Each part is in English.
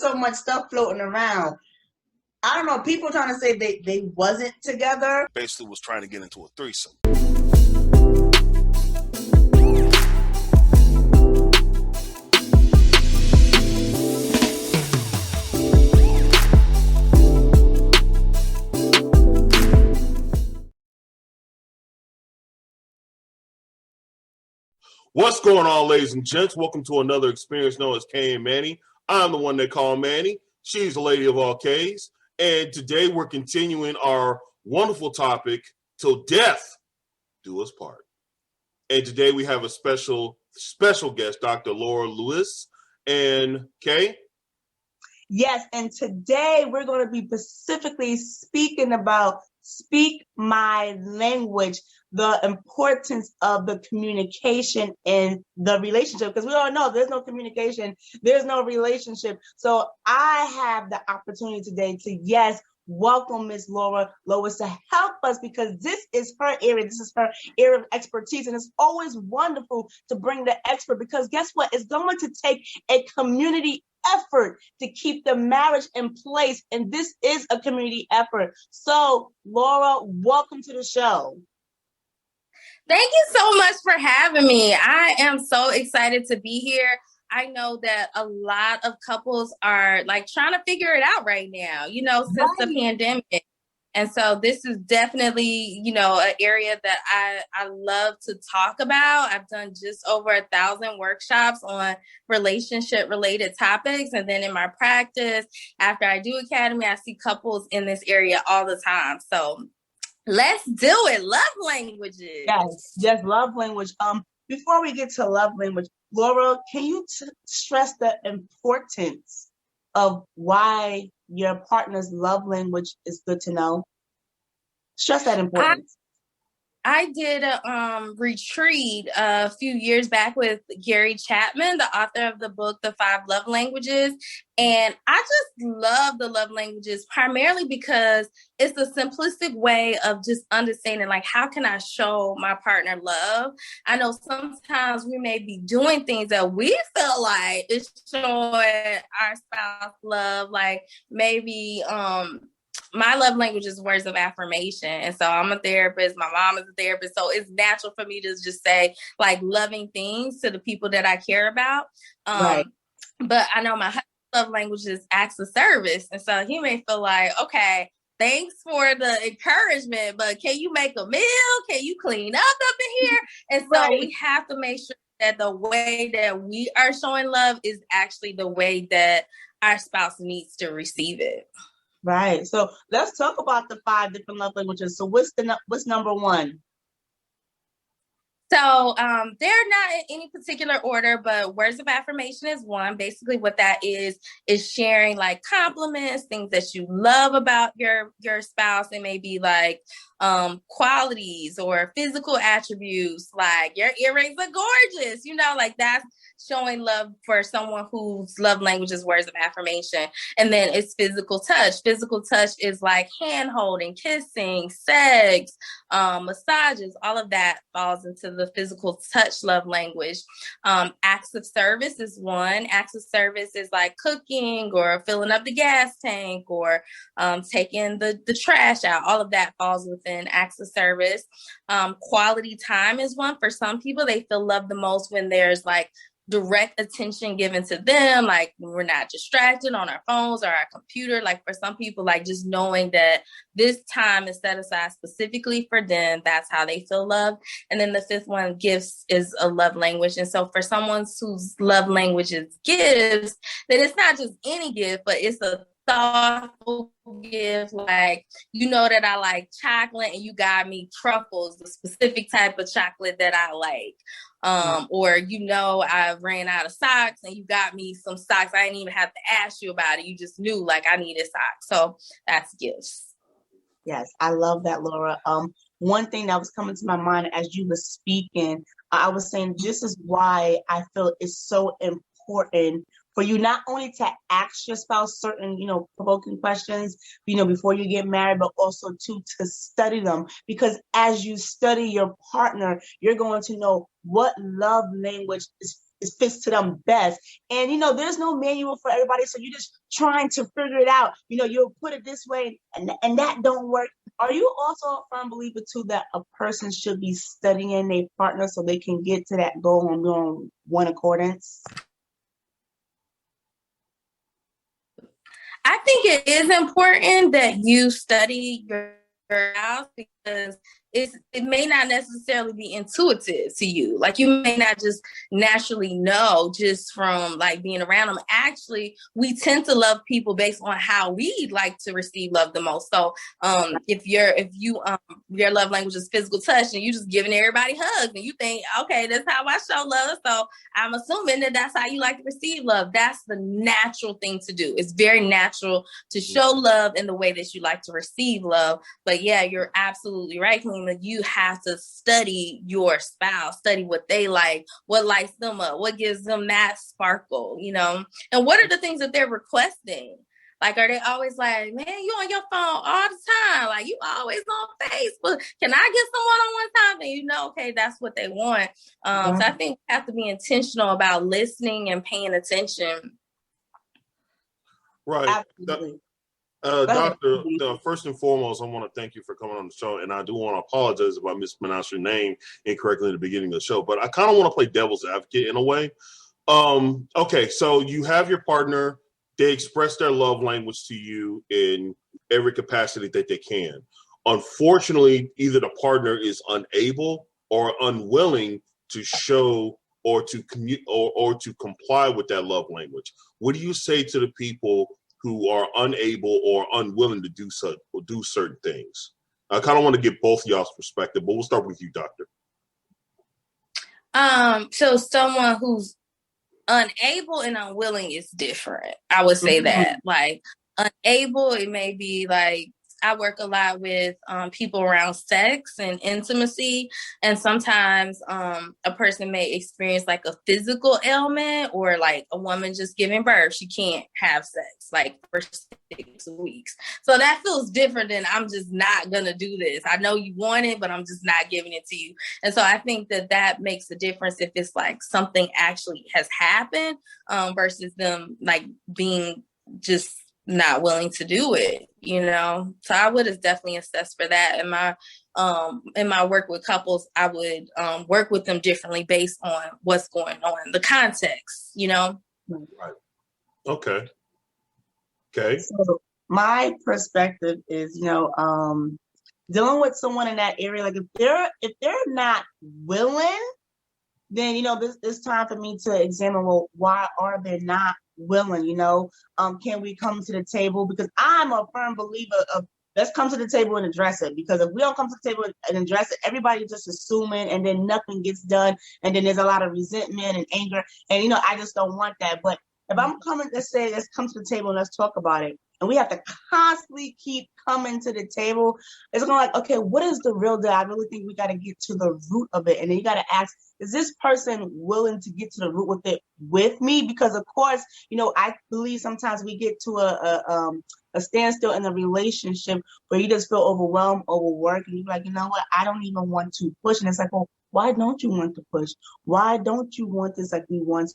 so much stuff floating around. I don't know, people trying to say they wasn't together. Basically was trying to get into a threesome. What's going on, ladies and gents? Welcome to another experience known as Kay and Manny. I'm the one they call Manny. She's the lady of all K's. And today we're continuing our wonderful topic, till death do us part. And today we have a special guest, Dr. Laura Lewis. And Kay? Yes, and today we're going to be specifically speaking about speak my language, the importance of the communication in the relationship, because we all know there's no communication, there's no relationship. So I have the opportunity today to, welcome Miss Laura Lewis to help us, because this is her area. This is her area of expertise. And it's always wonderful to bring the expert, because guess what? It's going to take a community effort to keep the marriage in place. And this is a community effort. So Laura, welcome to the show. Thank you so much for having me. I am so excited to be here. I know that a lot of couples are like trying to figure it out right now, since the pandemic. And so this is definitely, an area that I love to talk about. I've done just over 1,000 workshops on relationship related topics. And then in my practice, after I do academy, I see couples in this area all the time. So let's do it. Love languages. Yes, love language. Before we get to love language, Laura, can you stress the importance of why your partner's love language is good to know? Stress that importance. I did a retreat a few years back with Gary Chapman, the author of the book, The 5 Love Languages. And I just love the love languages primarily because it's the simplistic way of just understanding, like, how can I show my partner love? I know sometimes we may be doing things that we feel like is showing our spouse love, like maybe, my love language is words of affirmation. And so I'm a therapist. My mom is a therapist. So it's natural for me to just say like loving things to the people that I care about. Right. But I know my husband's love language is acts of service. And so he may feel like, okay, thanks for the encouragement, but can you make a meal? Can you clean up in here? And so we have to make sure that the way that we are showing love is actually the way that our spouse needs to receive it. Right. So let's talk about the 5 different love languages. So what's number 1? So they're not in any particular order, but words of affirmation is one. Basically what that is sharing like compliments, things that you love about your spouse. It may be like qualities or physical attributes, like your earrings are gorgeous, like that's showing love for someone whose love language is words of affirmation. And then it's physical touch. Physical touch is like hand holding, kissing, sex, massages, all of that falls into the physical touch love language. Acts of service is one. Acts of service is like cooking or filling up the gas tank or taking the trash out. All of that falls within acts of service. Quality time is one. For some people, they feel loved the most when there's like direct attention given to them, like we're not distracted on our phones or our computer. Like for some people, like just knowing that this time is set aside specifically for them, that's how they feel loved. And then the 5th one, gifts, is a love language. And so for someone whose love language is gifts, then it's not just any gift, but it's a thoughtful gift, like that I like chocolate and you got me truffles, the specific type of chocolate that I like. Or I ran out of socks and you got me some socks. I didn't even have to ask you about it. You just knew like I needed socks. So that's gifts. Yes, I love that, Laura. One thing that was coming to my mind as you were speaking, I was saying this is why I feel it's so important for you not only to ask your spouse certain, provoking questions, before you get married, but also to study them. Because as you study your partner, you're going to know what love language is fits to them best. And, there's no manual for everybody. So you're just trying to figure it out. You'll put it this way and that don't work. Are you also a firm believer too that a person should be studying their partner so they can get to that goal and be on one accordance? I think it is important that you study your house because it may not necessarily be intuitive to you. Like, you may not just naturally know just from like being around them. Actually, we tend to love people based on how we like to receive love the most. So if your love language is physical touch and you just giving everybody hugs and you think, okay, that's how I show love, so I'm assuming that that's how you like to receive love. That's the natural thing to do. It's very natural to show love in the way that you like to receive love. But yeah, you're absolutely right, Kalima. You have to study your spouse, study what they like, what lights them up, what gives them that sparkle, and what are the things that they're requesting. Like, are they always like, man, you on your phone all the time? Like, you always on Facebook. Can I get some one-on-one time? And okay, that's what they want. So I think we have to be intentional about listening and paying attention. Right. Absolutely. Doctor, first and foremost, I want to thank you for coming on the show. And I do want to apologize if I mispronounced your name incorrectly at the beginning of the show. But I kind of want to play devil's advocate in a way. Okay, so you have your partner. They express their love language to you in every capacity that they can. Unfortunately, either the partner is unable or unwilling to show or to or to comply with that love language. What do you say to the people who are unable or unwilling to do certain things? I kind of want to get both y'all's perspective, but we'll start with you, Doctor. So someone who's unable and unwilling is different. I would say that. Like, unable, it may be like, I work a lot with people around sex and intimacy. And sometimes a person may experience like a physical ailment, or like a woman just giving birth. She can't have sex like for 6 weeks. So that feels different than, I'm just not going to do this. I know you want it, but I'm just not giving it to you. And so I think that makes a difference if it's like something actually has happened versus them like being just not willing to do it, So I would have definitely assessed for that. In my work with couples, I would work with them differently based on what's going on, the context, Right. Okay. So my perspective is, dealing with someone in that area, like if they're not willing, then it's time for me to examine, well, why are they not willing? Can we come to the table? Because I'm a firm believer of, let's come to the table and address it. Because if we don't come to the table and address it, everybody's just assuming, and then nothing gets done, and then there's a lot of resentment and anger, and I just don't want that. But if I'm coming to say, let's come to the table and let's talk about it, and we have to constantly keep coming to the table, it's going like, okay, what is the real deal? I really think we got to get to the root of it. And then you got to ask, is this person willing to get to the root with it with me? Because of course, I believe sometimes we get to a standstill in a relationship where you just feel overwhelmed, overworked, and you're like, you know what? I don't even want to push. And it's like, well, why don't you want to push? Why don't you want this like we once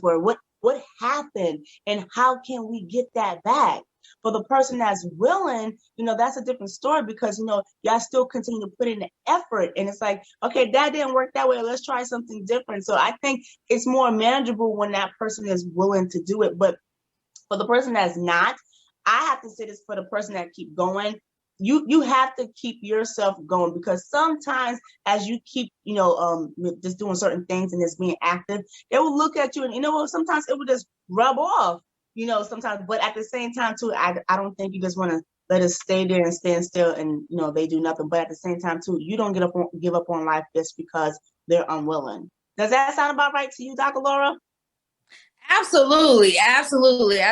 were? What happened, and how can we get that back? For the person that's willing, that's a different story, because, y'all still continue to put in the effort. And it's like, okay, that didn't work that way. Let's try something different. So I think it's more manageable when that person is willing to do it. But for the person that's not, I have to say this for the person that keep going. You have to keep yourself going, because sometimes as you keep, just doing certain things and just being active, they will look at you and, sometimes it will just rub off, sometimes. But at the same time, too, I don't think you just want to let us stay there and stand still and, they do nothing. But at the same time, too, you don't give up on life just because they're unwilling. Does that sound about right to you, Dr. Laura? Absolutely. I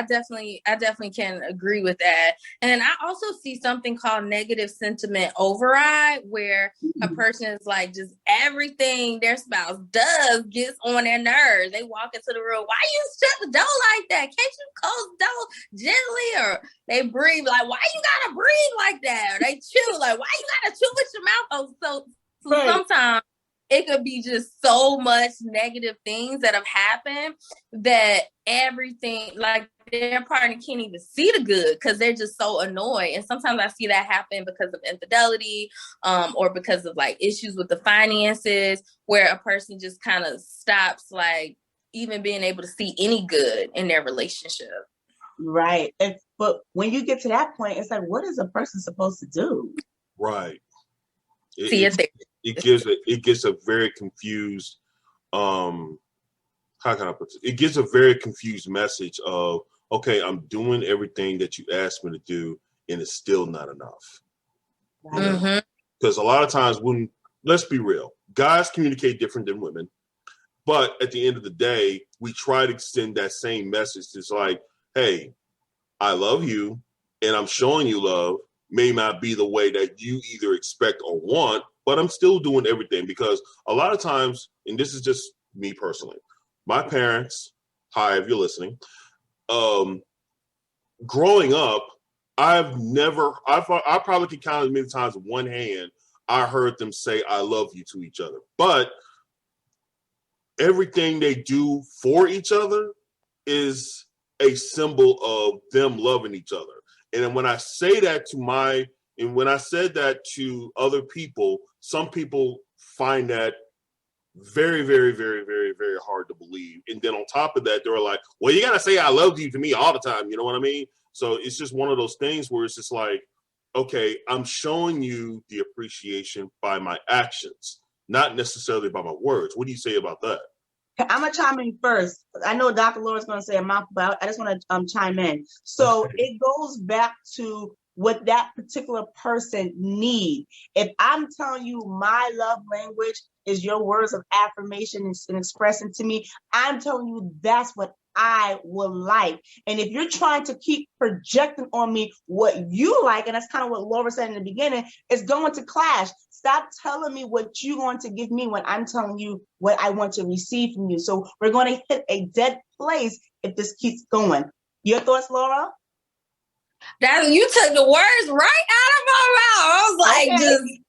definitely can agree with that. And I also see something called negative sentiment override, where a person is like, just everything their spouse does gets on their nerves. They walk into the room, why you shut the door like that? Can't you close the door gently? Or they breathe like, why you gotta breathe like that? Or they chew like, why you gotta chew with your mouth? So right. Sometimes it could be just so much negative things that have happened that everything, like their partner can't even see the good because they're just so annoyed. And sometimes I see that happen because of infidelity, or because of like issues with the finances, where a person just kind of stops like even being able to see any good in their relationship. Right. But when you get to that point, it's like, what is a person supposed to do? Right. It gets a very confused, how can I put it? It gives a very confused message of, okay, I'm doing everything that you asked me to do, and it's still not enough. Right. Because a lot of times let's be real, guys communicate different than women. But at the end of the day, we try to extend that same message. It's like, hey, I love you, and I'm showing you love. May not be the way that you either expect or want, but I'm still doing everything. Because a lot of times, and this is just me personally, my parents, hi, if you're listening, growing up, I probably can count as many times with one hand I heard them say I love you to each other. But everything they do for each other is a symbol of them loving each other. And then when I said that to other people, some people find that very, very, very, very, very hard to believe. And then on top of that, they're like, well, you got to say I love you to me all the time. You know what I mean? So it's just one of those things where it's just like, okay, I'm showing you the appreciation by my actions, not necessarily by my words. What do you say about that? I'm going to chime in first. I know Dr. Laura's going to say a mouth, but I just want to chime in. So it goes back to what that particular person need. If I'm telling you my love language is your words of affirmation and expressing to me, I'm telling you that's what I will like. And if you're trying to keep projecting on me what you like, and that's kind of what Laura said in the beginning, it's going to clash. Stop telling me what you want to give me when I'm telling you what I want to receive from you. So we're going to hit a dead place if this keeps going. Your thoughts, Laura? That you took the words right out of my mouth. I was like,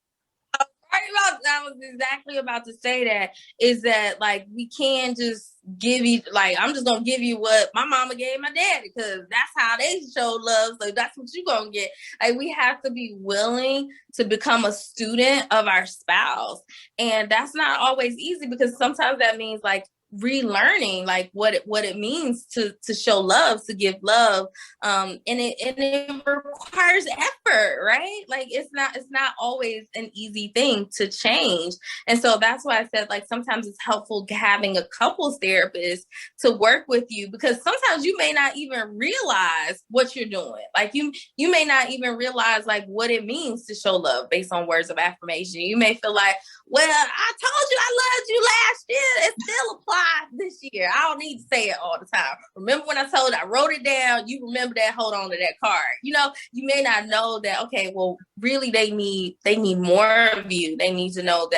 I was exactly about to say that, is that like we can't just give you, like, I'm just gonna give you what my mama gave my daddy because that's how they show love, so that's what you're gonna get. Like, we have to be willing to become a student of our spouse, and that's not always easy because sometimes that means like relearning like what it means to show love, to give love, and it requires effort, right? Like it's not always an easy thing to change. And so that's why I said like sometimes it's helpful having a couples therapist to work with you, because sometimes you may not even realize what you're doing. Like you may not even realize like what it means to show love based on words of affirmation. You may feel like, well, I told you I loved you last year. It still applies this year. I don't need to say it all the time. Remember when I told you, I wrote it down. You remember that? Hold on to that card. You know, you may not know that, okay, well, really they need more of you. They need to know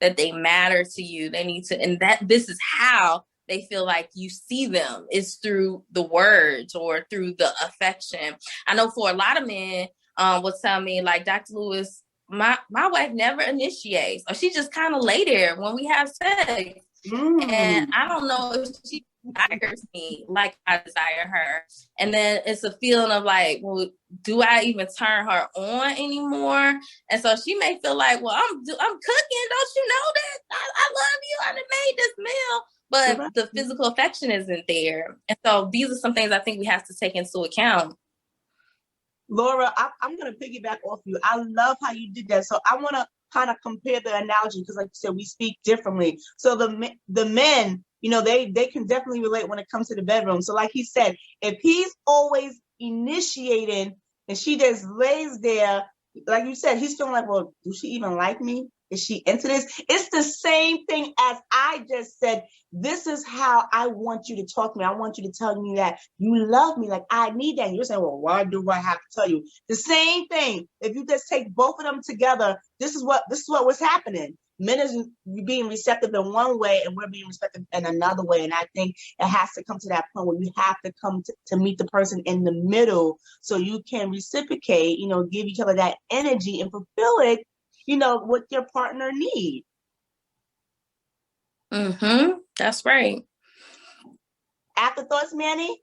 that they matter to you. They need to, and that this is how they feel like you see them, is through the words or through the affection. I know for a lot of men will tell me like, Dr. Lewis, my wife never initiates, or she just kind of lay there when we have sex. And I don't know if she desires me like I desire her. And then it's a feeling of like, well, do I even turn her on anymore? And so she may feel like, well, I'm cooking. Don't you know that I love you? I done made this meal. But the physical affection isn't there. And so these are some things I think we have to take into account. Laura, I'm going to piggyback off you. I love how you did that. So I want to kind of compare the analogy because, like you said, we speak differently. So the men, you know, they can definitely relate when it comes to the bedroom. So like he said, if he's always initiating and she just lays there, like you said, he's feeling like, well, do she even like me? Is she into this? It's the same thing as I just said. This is how I want you to talk to me. I want you to tell me that you love me. Like, I need that. And you're saying, well, why do I have to tell you? The same thing. If you just take both of them together, this is what was happening. Men is being receptive in one way and we're being receptive in another way. And I think it has to come to that point where you have to come to meet the person in the middle so you can reciprocate, you know, give each other that energy and fulfill it, you know, what your partner needs. That's right. Afterthoughts, Manny?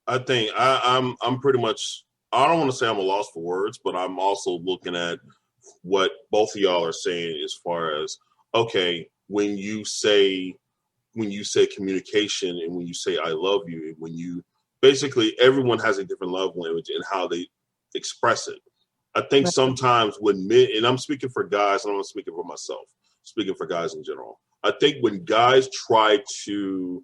I think I'm pretty much, I don't want to say I'm a loss for words, but I'm also looking at what both of y'all are saying as far as, okay, when you say communication and when you say I love you, and when you basically, everyone has a different love language and how they express it. I think sometimes when men, and I'm speaking for guys, and I'm not speaking for myself, speaking for guys in general, I think when guys try to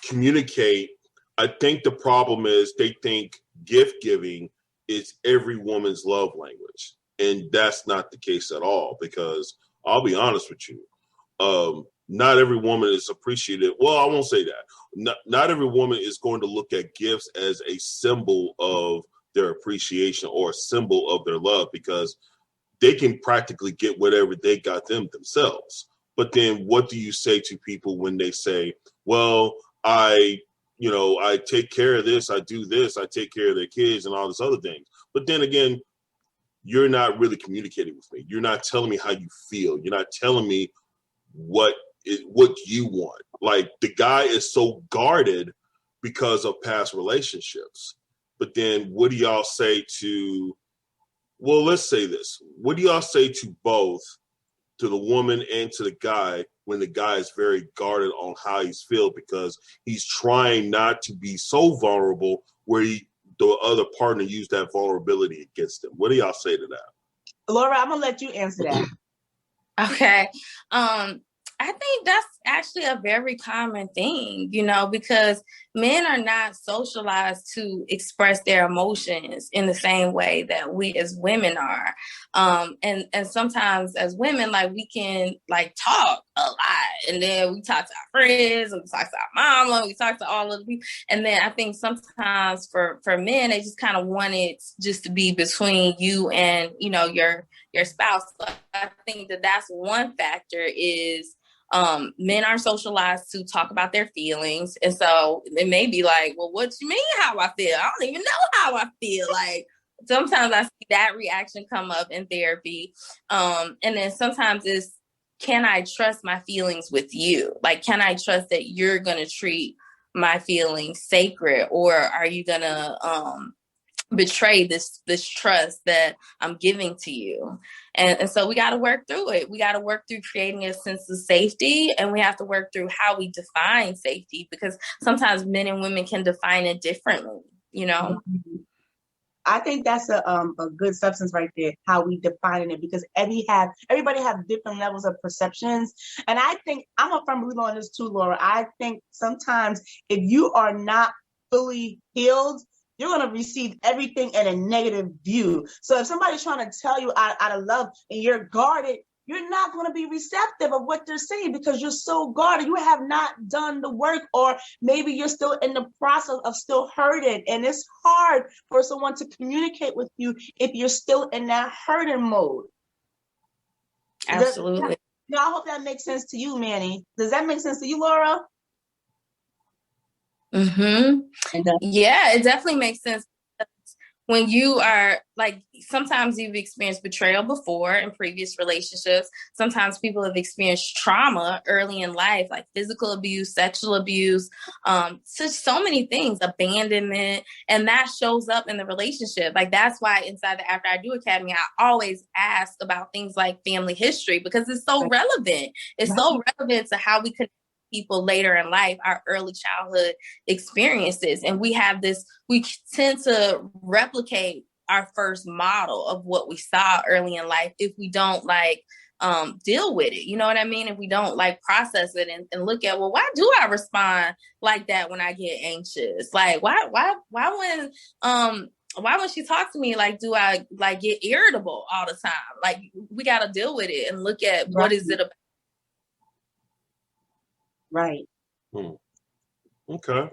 communicate, I think the problem is they think gift giving is every woman's love language. And that's not the case at all, because I'll be honest with you. Not every woman is appreciative. Well, I won't say that. Not every woman is going to look at gifts as a symbol of their appreciation or a symbol of their love, because they can practically get whatever they got themselves. But then what do you say to people when they say, well, I take care of this, I do this, I take care of their kids and all this other things. But then again, you're not really communicating with me. You're not telling me how you feel. You're not telling me what you want. Like, the guy is so guarded because of past relationships. But then what do y'all say to, well, let's say this. What do y'all say to both, to the woman and to the guy, when the guy is very guarded on how he's feel because he's trying not to be so vulnerable where the other partner used that vulnerability against him? What do y'all say to that? Laura, I'm gonna let you answer that. Okay. I think that's actually a very common thing, because men are not socialized to express their emotions in the same way that we as women are. And sometimes as women, like, we can talk a lot, and then we talk to our friends, and we talk to our mama, we talk to all of the people. And then I think sometimes for men, they just kind of want it just to be between you and, your spouse. So I think that's one factor is, men aren't socialized to talk about their feelings. And so it may be like, well, what you mean how I feel? I don't even know how I feel. Like, sometimes I see that reaction come up in therapy. And then sometimes it's, can I trust my feelings with you? Like, can I trust that you're going to treat my feelings sacred, or are you going to, betray this trust that I'm giving to you? And so we got to work through it. We got to work through creating a sense of safety, and we have to work through how we define safety, because sometimes men and women can define it differently, I think that's a good substance right there, how we define it, because everybody have different levels of perceptions. And I think I'm a firm believer on this too, Laura. I think sometimes if you are not fully healed, you're going to receive everything in a negative view. So if somebody's trying to tell you out of love and you're guarded, you're not going to be receptive of what they're saying because you're so guarded. You have not done the work, or maybe you're still in the process of still hurting. And it's hard for someone to communicate with you if you're still in that hurting mode. Absolutely. I hope that makes sense to you, Manny. Does that make sense to you, Laura? Yeah, it definitely makes sense. When you are sometimes you've experienced betrayal before in previous relationships. Sometimes people have experienced trauma early in life, like physical abuse, sexual abuse, so many things, abandonment, and that shows up in the relationship. Like, that's why inside the After I Do Academy, I always ask about things like family history, because it's so relevant. It's so relevant to how we connect people later in life, our early childhood experiences. And we tend to replicate our first model of what we saw early in life if we don't deal with it. You know what I mean? If we don't process it and look at, well, why do I respond like that when I get anxious? Like, why when she talks to me, do I get irritable all the time? Like, we got to deal with it and look at what is it about. Right. Okay.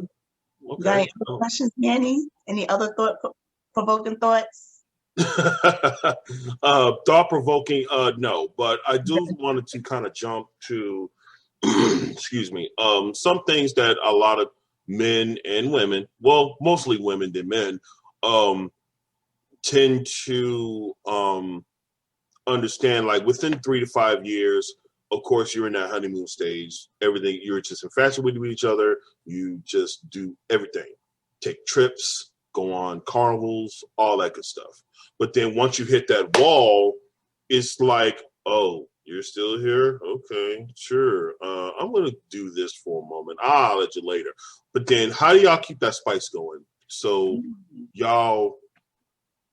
Right. Questions, Manny? Any other thought-provoking thoughts? Thought-provoking, no. But I do wanted to kind of jump to, excuse me, some things that a lot of men and women, well, mostly women than men, tend to understand, like within 3 to 5 years, of course, you're in that honeymoon stage. Everything, you're just infatuated with each other. You just do everything. Take trips, go on carnivals, all that good stuff. But then once you hit that wall, it's like, oh, you're still here? Okay, sure. I'm going to do this for a moment. I'll let you later. But then how do y'all keep that spice going? So y'all,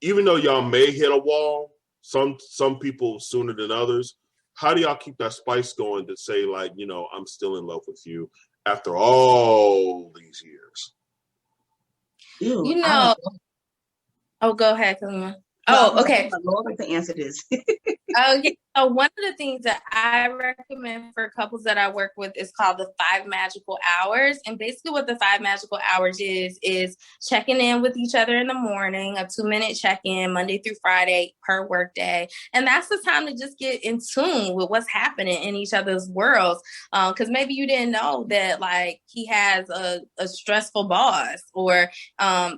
even though y'all may hit a wall, some people sooner than others, how do y'all keep that spice going to say, like, you know, I'm still in love with you after all these years? Ew, You know, oh, go ahead, Kalima. Oh, okay. I'd like to answer this. Oh, yeah. So one of the things that I recommend for couples that I work with is called the 5 magical hours. And basically what the 5 magical hours is checking in with each other in the morning, a 2-minute check-in Monday through Friday per workday. And that's the time to just get in tune with what's happening in each other's worlds. Because maybe you didn't know that, like, he has a stressful boss, or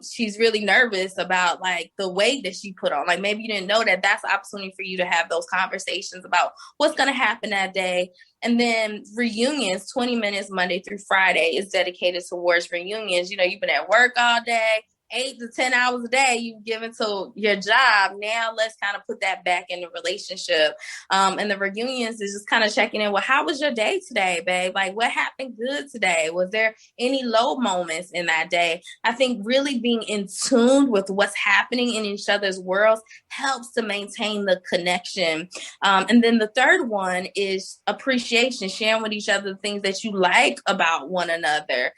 she's really nervous about, like, the weight that she put on. Like, maybe you didn't know that. That's an opportunity for you to have those conversations about what's going to happen that day. And then reunions, 20 minutes Monday through Friday is dedicated towards reunions. You know, you've been at work all day, 8 to 10 hours a day you've given to your job. Now let's kind of put that back in the relationship. And the reunions is just kind of checking in. Well, how was your day today, babe? Like, what happened good today? Was there any low moments in that day? I think really being in tune with what's happening in each other's worlds helps to maintain the connection. And then the third one is appreciation, sharing with each other the things that you like about one another.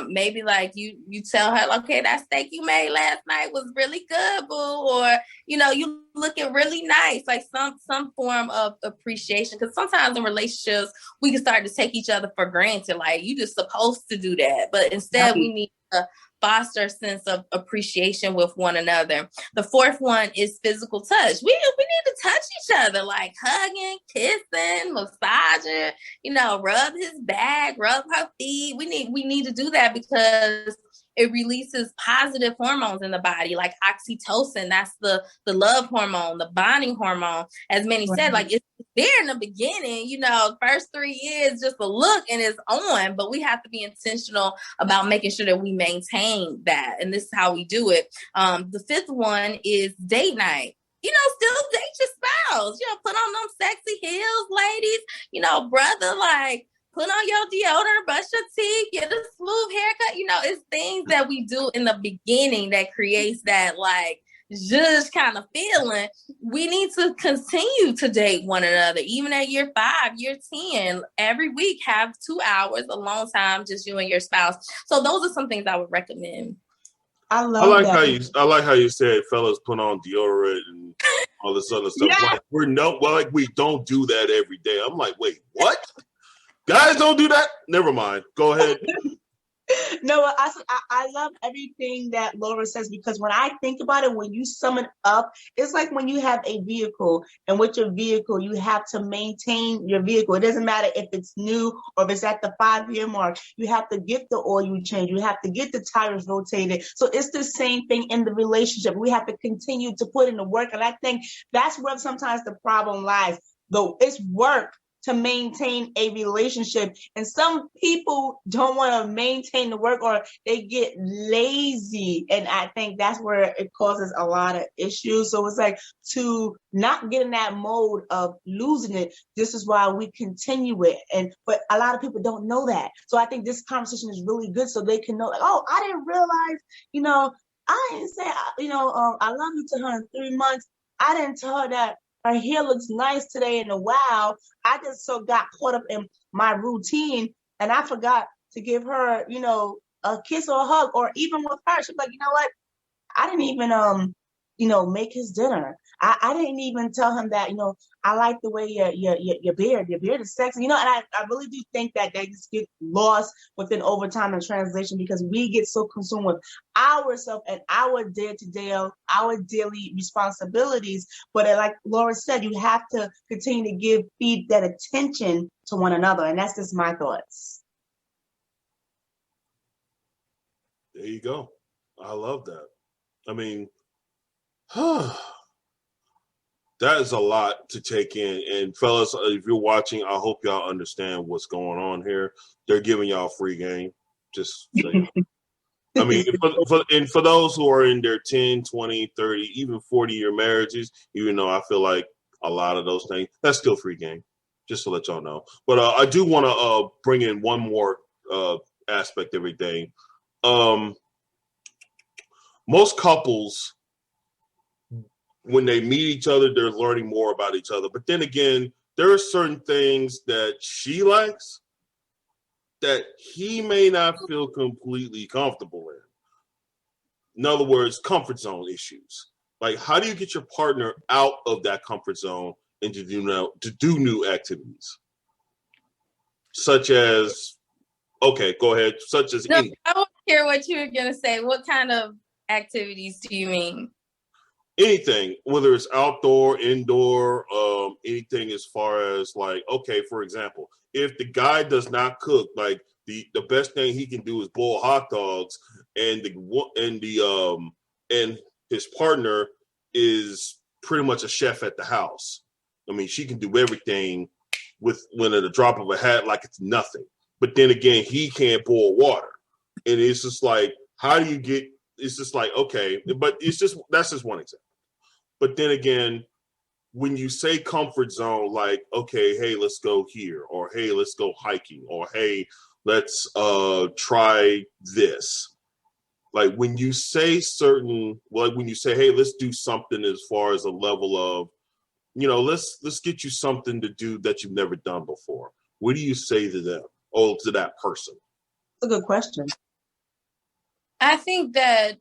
Maybe like you tell her, okay, that steak you made last night was really good, boo, or, you know, you looking really nice, like some form of appreciation. Because sometimes in relationships, we can start to take each other for granted. Like, you just supposed to do that. But instead, we need to foster a sense of appreciation with one another. The fourth one is physical touch. We need to touch each other, like hugging, kissing, massaging, you know, rub his back, rub her feet. We need to do that because it releases positive hormones in the body, like oxytocin. That's the love hormone, the bonding hormone. As Manny said, like, it's there in the beginning, you know, first 3 years, just a look and it's on, but we have to be intentional about making sure that we maintain that. And this is how we do it. The fifth one is date night. You know, still date your spouse. You know, put on them sexy heels, ladies. You know, brother, like, put on your deodorant, brush your teeth, get a smooth haircut. You know, it's things that we do in the beginning that creates that, like, just kind of feeling. We need to continue to date one another, even at year 5, year 10. Every week, have 2 hours, alone time, just you and your spouse. So those are some things I would recommend. I like that. I like how you said fellas put on deodorant and all this other stuff. Yeah. Like we don't do that every day. I'm like, wait, what? Guys don't do that? Never mind. Go ahead. No, I love everything that Laura says, because when I think about it, when you sum it up, it's like when you have a vehicle, and with your vehicle, you have to maintain your vehicle. It doesn't matter if it's new or if it's at the 5-year mark. You have to get the oil change. You have to get the tires rotated. So it's the same thing in the relationship. We have to continue to put in the work. And I think that's where sometimes the problem lies. Though it's work to maintain a relationship, and some people don't want to maintain the work, or they get lazy, and I think that's where it causes a lot of issues. So it's like, to not get in that mode of losing it, this is why we continue it. But a lot of people don't know that, so I think this conversation is really good, so they can know, like, oh, I didn't realize, you know, I didn't say, you know, I love you to her in 3 months. I didn't tell her that her hair looks nice today in a while. I just so got caught up in my routine, and I forgot to give her, you know, a kiss or a hug. Or even with her, she's like, you know what? I didn't even you know, make his dinner. I didn't even tell him that, you know, I like the way your beard is sexy. You know, and I really do think that they just get lost within overtime and translation, because we get so consumed with ourselves and our day-to-day, our daily responsibilities. But like Laura said, you have to continue to feed that attention to one another. And that's just my thoughts. There you go. I love that. I mean, That is a lot to take in. And fellas, if you're watching, I hope y'all understand what's going on here. They're giving y'all free game. Just so you know. I mean, for those who are in their 10, 20, 30, even 40-year marriages, even though I feel like a lot of those things, that's still free game, just to let y'all know. But I do want to bring in one more aspect of everything. Most couples, when they meet each other, they're learning more about each other. But then again, there are certain things that she likes that he may not feel completely comfortable in. In other words, comfort zone issues. Like, how do you get your partner out of that comfort zone and to do new activities? Such as, okay, go ahead. Such as No, I want to hear what you were going to say. What kind of activities do you mean? Anything, whether it's outdoor, indoor, anything as far as like, okay, for example, if the guy does not cook, like the best thing he can do is boil hot dogs, and his partner is pretty much a chef at the house. I mean, she can do everything when at a drop of a hat, like it's nothing. But then again, he can't boil water, and it's just like, how do you get? It's just like, okay, but that's just one example. But then again, when you say comfort zone, like, okay, hey, let's go here, or hey, let's go hiking, or hey, let's try this. Like when you say when you say, hey, let's do something as far as a level of, let's get you something to do that you've never done before. What do you say to them or to that person? That's a good question. I think that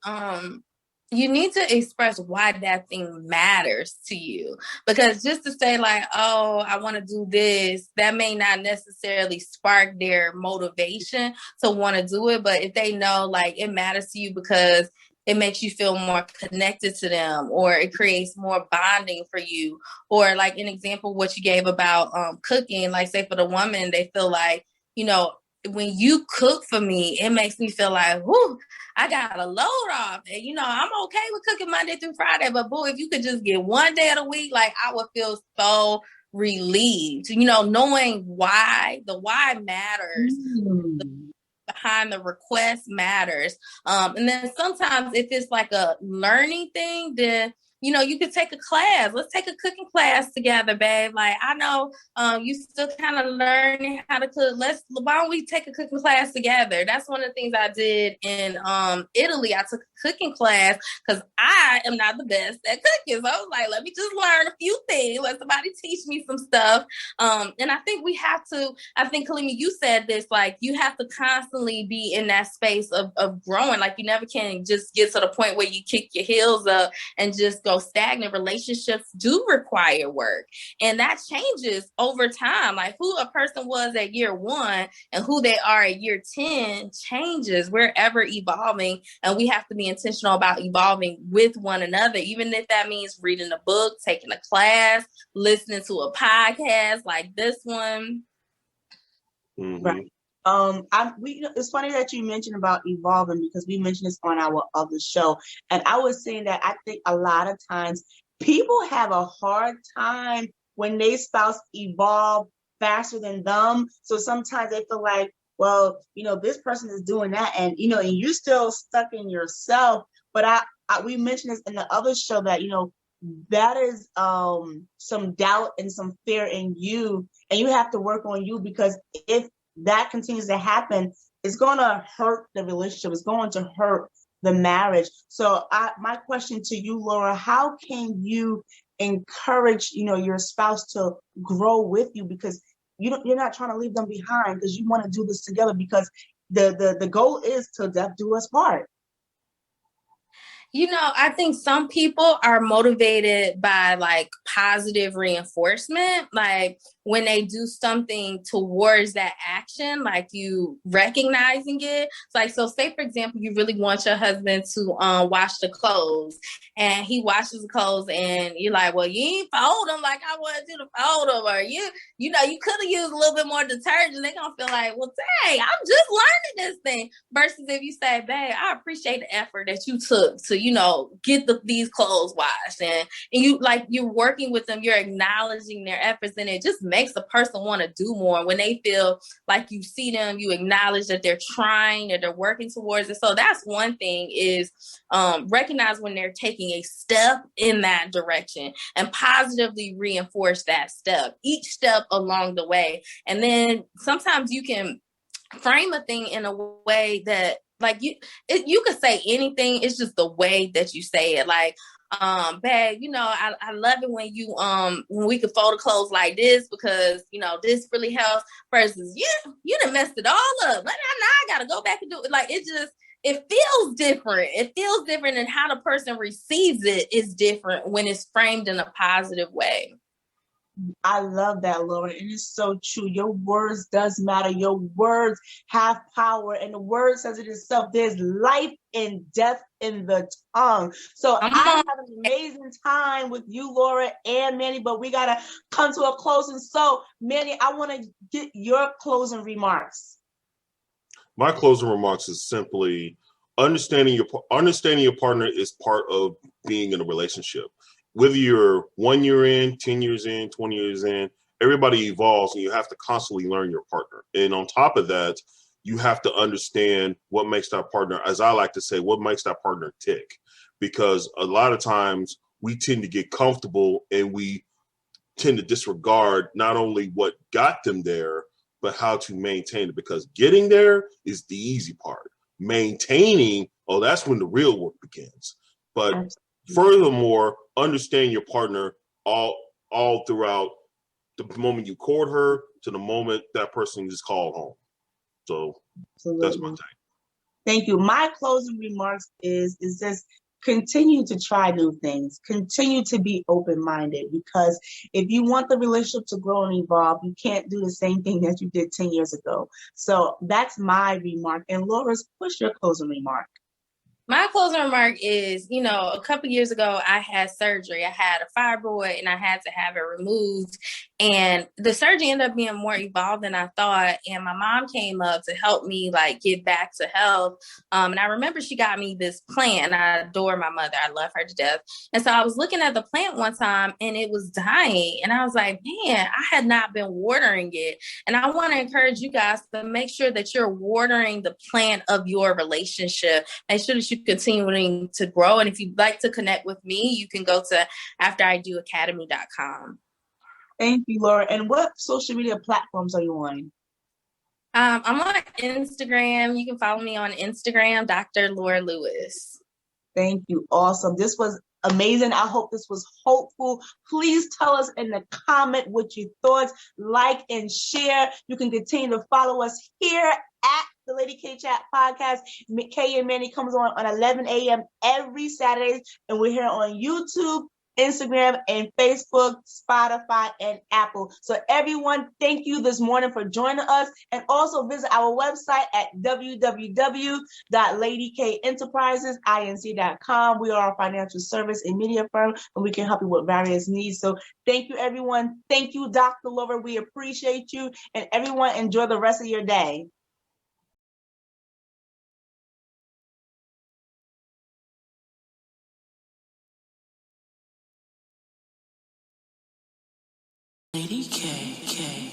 you need to express why that thing matters to you. Because just to say like, oh, I want to do this, that may not necessarily spark their motivation to want to do it. But if they know like it matters to you because it makes you feel more connected to them, or it creates more bonding for you, or like an example, what you gave about cooking, like say for the woman, they feel like, when you cook for me, it makes me feel like, whoo, I got a load off. And, I'm okay with cooking Monday through Friday. But, boo, if you could just get one day of the week, like, I would feel so relieved. Knowing why, the why matters. Behind the request matters. And then sometimes if it's like a learning thing, then you could take a class. Let's take a cooking class together, babe. Like, I know you still kind of learning how to cook. Why don't we take a cooking class together? That's one of the things I did in Italy. I took a cooking class because I am not the best at cooking. So I was like, let me just learn a few things. Let somebody teach me some stuff. And I think Kalima, you said this, like, you have to constantly be in that space of growing. Like, you never can just get to the point where you kick your heels up and just go stagnant. Relationships do require work, and that changes over time. Like who a person was at year 1 and who they are at year 10 changes. We're ever evolving, and we have to be intentional about evolving with one another, even if that means reading a book, taking a class, listening to a podcast like this one. Mm-hmm. Right. It's funny that you mentioned about evolving, because we mentioned this on our other show. And I was saying that I think a lot of times people have a hard time when their spouse evolve faster than them. So sometimes they feel like, well, this person is doing that, and and you're still stuck in yourself. But we mentioned this in the other show that, that is some doubt and some fear in you, and you have to work on you, because if that continues to happen, it's going to hurt the relationship. It's going to hurt the marriage. So my question to you, Laura, how can you encourage, your spouse to grow with you? Because you're not trying to leave them behind, because you want to do this together, because the goal is to death do us part. I think some people are motivated by like positive reinforcement, like when they do something towards that action, like you recognizing it. It's like, so say, for example, you really want your husband to wash the clothes, and he washes the clothes, and you're like, well, you ain't fold them like I wanted you to fold them, or you could have used a little bit more detergent. They're going to feel like, well, dang, I'm just learning this thing. Versus if you say, babe, I appreciate the effort that you took to, get these clothes washed, and you're working with them, you're acknowledging their efforts, and it just makes the person want to do more when they feel like you see them, you acknowledge that they're trying, that they're working towards it. So that's one thing, is recognize when they're taking a step in that direction and positively reinforce that step, each step along the way. And then sometimes you can frame a thing in a way that, like, you could say anything. It's just the way that you say it. Like, babe, I love it when you when we could fold the clothes like this, because this really helps, versus you done messed it all up. Now I gotta go back and do it. Like, it feels different. It feels different, and how the person receives it is different when it's framed in a positive way. I love that, Laura. It is so true. Your words does matter. Your words have power, and the word says it itself. There's life and death in the tongue. So I had an amazing time with you, Laura and Manny, but we got to come to a closing. So, Manny, I want to get your closing remarks. My closing remarks is simply understanding your partner is part of being in a relationship. Whether you're 1 year in, 10 years in, 20 years in, everybody evolves, and you have to constantly learn your partner. And on top of that, you have to understand what makes that partner, as I like to say, what makes that partner tick. Because a lot of times we tend to get comfortable and we tend to disregard not only what got them there, but how to maintain it. Because getting there is the easy part. Maintaining, that's when the real work begins. But furthermore, understand your partner all throughout the moment you court her to the moment that person is called home. So That's my take. Thank you. My closing remarks is just continue to try new things. Continue to be open-minded, because if you want the relationship to grow and evolve, you can't do the same thing that you did 10 years ago. So that's my remark. And Laura's, what's your closing remark? My closing remark is, a couple years ago, I had surgery. I had a fibroid and I had to have it removed. And the surgery ended up being more evolved than I thought. And my mom came up to help me get back to health. And I remember she got me this plant, and I adore my mother. I love her to death. And so I was looking at the plant one time and it was dying. And I was like, man, I had not been watering it. And I want to encourage you guys to make sure that you're watering the plant of your relationship. Make sure that you continuing to grow. And if you'd like to connect with me, you can go to afteridoacademy.com. Thank you, Laura. And what social media platforms are you on? I'm on Instagram. You can follow me on Instagram, Dr. Laura Lewis. Thank you. Awesome. This was amazing. I hope this was hopeful. Please tell us in the comment what you thought. Like and share. You can continue to follow us here at the Lady K Chat podcast. Kay and Manny comes on 11 a.m. every Saturday, and we're here on YouTube, Instagram, and Facebook, Spotify, and Apple. So everyone, thank you this morning for joining us, and also visit our website at www.ladykenterprisesinc.com. We are a financial service and media firm, and we can help you with various needs. So thank you, everyone. Thank you, Dr. Lover. We appreciate you, and everyone enjoy the rest of your day. Lady K.